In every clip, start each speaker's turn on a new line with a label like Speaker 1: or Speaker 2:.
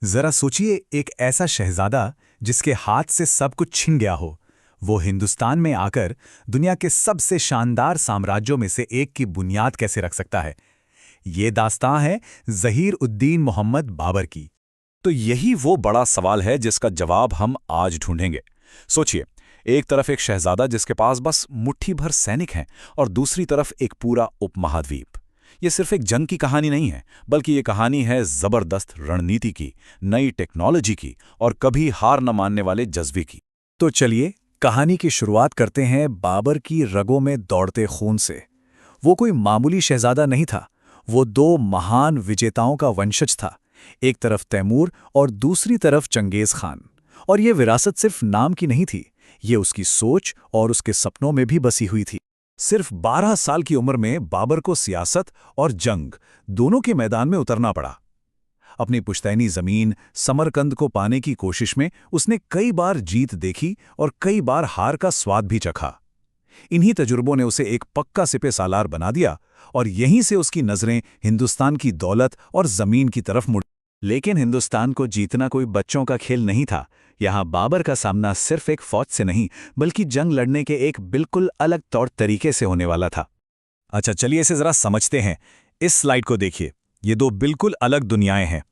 Speaker 1: जरा सोचिए, एक ऐसा शहजादा जिसके हाथ से सब कुछ छिन गया हो, वो हिंदुस्तान में आकर दुनिया के सबसे शानदार साम्राज्यों में से एक की बुनियाद कैसे रख सकता है। ये दास्तां है ज़हीर उद्दीन मोहम्मद बाबर की।
Speaker 2: तो यही वो बड़ा सवाल है जिसका जवाब हम आज ढूंढेंगे। सोचिए, एक तरफ एक शहजादा जिसके पास बस मुट्ठी भर सैनिक हैं और दूसरी तरफ एक पूरा उपमहाद्वीप। ये सिर्फ एक जंग की कहानी नहीं है, बल्कि ये कहानी है जबरदस्त रणनीति की, नई टेक्नोलॉजी की और कभी हार न मानने वाले जज्बे की।
Speaker 1: तो चलिए कहानी की शुरुआत करते हैं बाबर की रगों में दौड़ते खून से। वो कोई मामूली शहजादा नहीं था, वो दो महान विजेताओं का वंशज था। एक तरफ तैमूर और दूसरी तरफ चंगेज खान। और ये विरासत सिर्फ नाम की नहीं थी, ये उसकी सोच और उसके सपनों में भी बसी हुई थी। सिर्फ 12 साल की उम्र में बाबर को सियासत और जंग दोनों के मैदान में उतरना पड़ा। अपनी पुश्तैनी जमीन समरकंद को पाने की कोशिश में उसने कई बार जीत देखी और कई बार हार का स्वाद भी चखा। इन्हीं तजुर्बों ने उसे एक पक्का सिपह सालार बना दिया और यहीं से उसकी नजरें हिंदुस्तान की दौलत और जमीन की तरफ मुड़। लेकिन हिंदुस्तान को जीतना कोई बच्चों का खेल नहीं था। यहाँ बाबर का सामना सिर्फ एक फौज से नहीं, बल्कि जंग लड़ने के एक बिल्कुल अलग तौर तरीके से होने वाला था। अच्छा, चलिए इसे जरा समझते हैं। इस स्लाइड को देखिए, ये दो बिल्कुल अलग दुनियाएं हैं।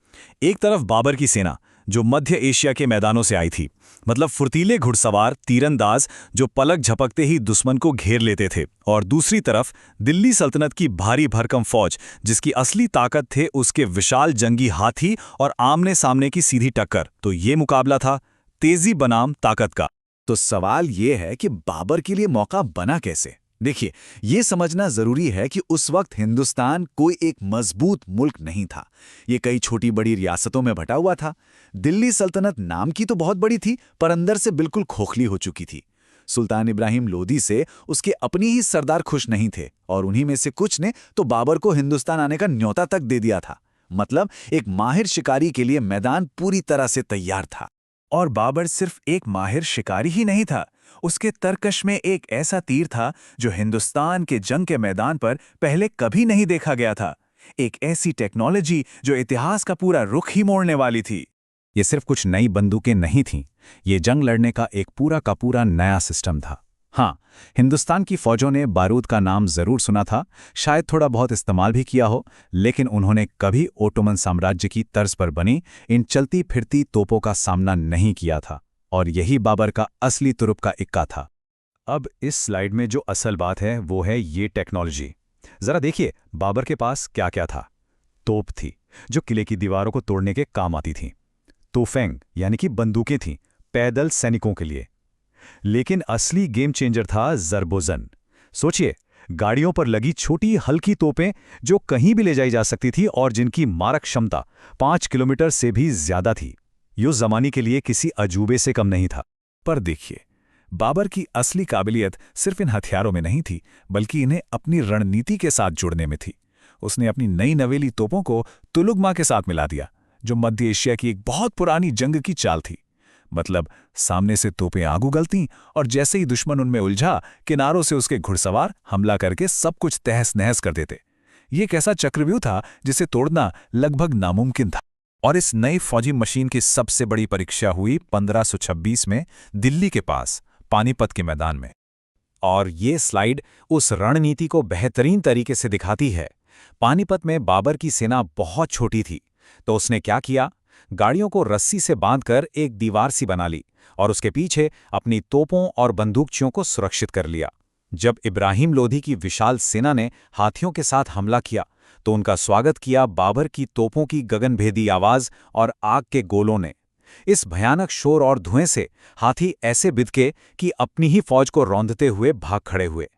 Speaker 1: एक तरफ बाबर की सेना जो मध्य एशिया के मैदानों से आई थी, मतलब फुर्तीले घुड़सवार तीरंदाज जो पलक झपकते ही दुश्मन को घेर लेते थे, और दूसरी तरफ दिल्ली सल्तनत की भारी भरकम फौज जिसकी असली ताकत थे उसके विशाल जंगी हाथी और आमने सामने की सीधी टक्कर। तो ये मुकाबला था तेजी बनाम ताकत का। तो सवाल ये है कि बाबर के लिए मौका बना कैसे। देखिए, ये समझना जरूरी है कि उस वक्त हिंदुस्तान कोई एक मजबूत मुल्क नहीं था। ये कई छोटी बड़ी रियासतों में बटा हुआ था। दिल्ली सल्तनत नाम की तो बहुत बड़ी थी, पर अंदर से बिल्कुल खोखली हो चुकी थी। सुल्तान इब्राहिम लोदी से उसके अपनी ही सरदार खुश नहीं थे, और उन्हीं में से कुछ ने तो बाबर को हिंदुस्तान आने का न्योता तक दे दिया था। मतलब एक माहिर शिकारी के लिए मैदान पूरी तरह से तैयार था। और बाबर सिर्फ एक माहिर शिकारी ही नहीं था, उसके तरकश में एक ऐसा तीर था जो हिंदुस्तान के जंग के मैदान पर पहले कभी नहीं देखा गया था। एक ऐसी टेक्नोलॉजी जो इतिहास का पूरा रुख ही मोड़ने वाली थी। ये सिर्फ कुछ नई बंदूकें नहीं थीं, ये जंग लड़ने का एक पूरा का पूरा नया सिस्टम था। हाँ, हिंदुस्तान की फौजों ने बारूद का नाम जरूर सुना था, शायद थोड़ा बहुत इस्तेमाल भी किया हो, लेकिन उन्होंने कभी ओटोमन साम्राज्य की तर्ज पर बनी इन चलती फिरती तोपों का सामना नहीं किया था। और यही बाबर का असली तुरुप का इक्का था। अब इस स्लाइड में जो असल बात है वो है ये टेक्नोलॉजी। जरा देखिए, बाबर के पास क्या क्या था। तोप थी जो किले की दीवारों को तोड़ने के काम आती थी। तोफेंग यानी कि बंदूकें थीं पैदल सैनिकों के लिए। लेकिन असली गेम चेंजर था जरबोजन। सोचिए, गाड़ियों पर लगी छोटी हल्की तोपें जो कहीं भी ले जाई जा सकती थी और जिनकी मारक क्षमता 5 किलोमीटर से भी ज्यादा थी। यो जमाने के लिए किसी अजूबे से कम नहीं था। पर देखिए, बाबर की असली काबिलियत सिर्फ इन हथियारों में नहीं थी, बल्कि इन्हें अपनी रणनीति के साथ जुड़ने में थी। उसने अपनी नई नवेली तोपों को तुलुगमा के साथ मिला दिया, जो मध्य एशिया की एक बहुत पुरानी जंग की चाल थी। मतलब सामने से तोपें आग उगलतीं और जैसे ही दुश्मन उनमें उलझा, किनारों से उसके घुड़सवार हमला करके सब कुछ तहस नहस कर देते। ये एक ऐसा चक्रव्यूह था जिसे तोड़ना लगभग नामुमकिन था। और इस नई फौजी मशीन की सबसे बड़ी परीक्षा हुई 1526 में दिल्ली के पास पानीपत के मैदान में। और ये स्लाइड उस रणनीति को बेहतरीन तरीके से दिखाती है। पानीपत में बाबर की सेना बहुत छोटी थी, तो उसने क्या किया, गाड़ियों को रस्सी से बांधकर एक दीवार सी बना ली और उसके पीछे अपनी तोपों और बंदूकचियों को सुरक्षित कर लिया। जब इब्राहिम लोधी की विशाल सेना ने हाथियों के साथ हमला किया, तो उनका स्वागत किया बाबर की तोपों की गगनभेदी आवाज और आग के गोलों ने। इस भयानक शोर और धुएं से हाथी ऐसे बिदके कि अपनी ही फौज को रौंदते हुए भाग खड़े हुए।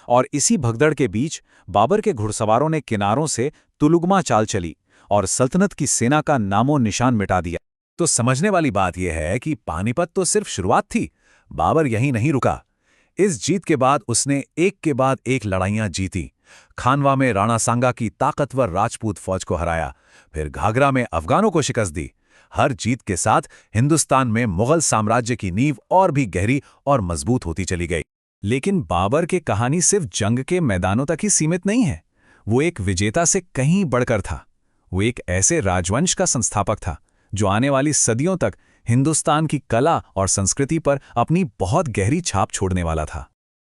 Speaker 1: और इसी भगदड़ के बीच बाबर के घुड़सवारों ने किनारों से तुलुगमा चाल चली और सल्तनत की सेना का नामो निशान मिटा दिया। तो समझने वाली बात यह है कि पानीपत तो सिर्फ शुरुआत थी। बाबर यहीं नहीं रुका। इस जीत के बाद उसने एक के बाद एक लड़ाइयां जीती। खानवा में राणा सांगा की ताकतवर राजपूत फौज को हराया, फिर घाघरा में अफगानों को शिकस्त दी। हर जीत के साथ हिंदुस्तान में मुगल साम्राज्य की नींव और भी गहरी और मजबूत होती चली गई। लेकिन बाबर की कहानी सिर्फ जंग के मैदानों तक ही सीमित नहीं है। वो एक विजेता से कहीं बढ़कर था। वो एक ऐसे राजवंश का संस्थापक था जो आने वाली सदियों तक हिंदुस्तान की कला और संस्कृति पर अपनी बहुत गहरी छाप छोड़ने वाला था।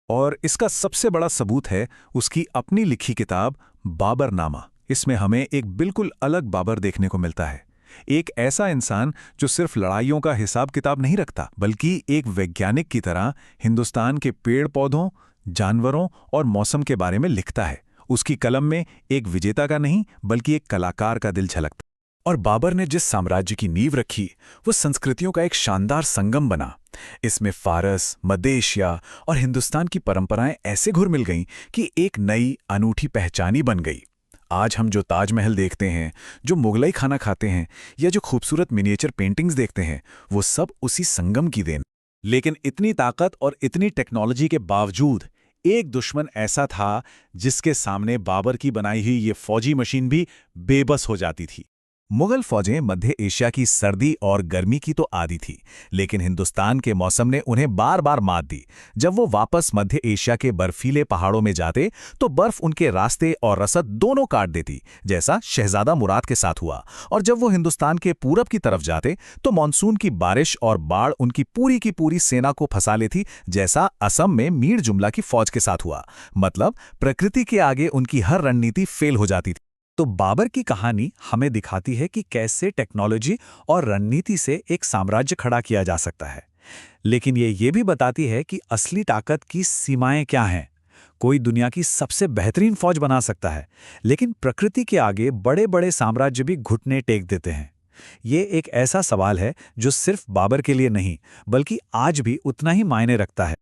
Speaker 2: और इसका सबसे बड़ा सबूत है उसकी अपनी लिखी किताब बाबरनामा। इसमें हमें एक बिल्कुल अलग बाबर देखने को मिलता है। एक ऐसा इंसान जो सिर्फ लड़ाइयों का हिसाब किताब नहीं रखता, बल्कि एक वैज्ञानिक की तरह हिंदुस्तान के पेड़ पौधों, जानवरों और मौसम के बारे में लिखता है। उसकी कलम में एक विजेता का नहीं, बल्कि एक कलाकार का दिल झलकता।
Speaker 1: और बाबर ने जिस साम्राज्य की नींव रखी, वो संस्कृतियों का एक शानदार संगम बना। इसमें फारस, मध्य एशिया और हिंदुस्तान की परंपराएं ऐसे घुल मिल गईं कि एक नई अनूठी पहचान ही बन गई। आज हम जो ताजमहल देखते हैं, जो मुगलई खाना खाते हैं या जो खूबसूरत मिनिएचर पेंटिंग्स देखते हैं, वो सब उसी संगम की देन।
Speaker 2: लेकिन इतनी ताकत और इतनी टेक्नोलॉजी के बावजूद एक दुश्मन ऐसा था जिसके सामने बाबर की बनाई हुई ये फौजी मशीन भी बेबस हो जाती थी।
Speaker 1: मुगल फौजें मध्य एशिया की सर्दी और गर्मी की तो आदी थी, लेकिन हिंदुस्तान के मौसम ने उन्हें बार बार मात दी। जब वो वापस मध्य एशिया के बर्फीले पहाड़ों में जाते तो बर्फ उनके रास्ते और रसद दोनों काट देती, जैसा शहजादा मुराद के साथ हुआ। और जब वो हिंदुस्तान के पूरब की तरफ जाते तो मानसून की बारिश और बाढ़ उनकी की पूरी सेना को फंसा लेती, जैसा असम में मीर जुमला की फौज के साथ हुआ। मतलब प्रकृति के आगे उनकी हर रणनीति फेल हो जाती थी। तो बाबर की कहानी हमें दिखाती है कि कैसे टेक्नोलॉजी और रणनीति से एक साम्राज्य खड़ा किया जा सकता है। लेकिन ये भी बताती है कि असली ताकत की सीमाएं क्या हैं। कोई दुनिया की सबसे बेहतरीन फौज बना सकता है, लेकिन प्रकृति के आगे बड़े बड़े साम्राज्य भी घुटने टेक देते हैं। ये एक ऐसा सवाल है जो सिर्फ बाबर के लिए नहीं, बल्कि आज भी उतना ही मायने रखता है।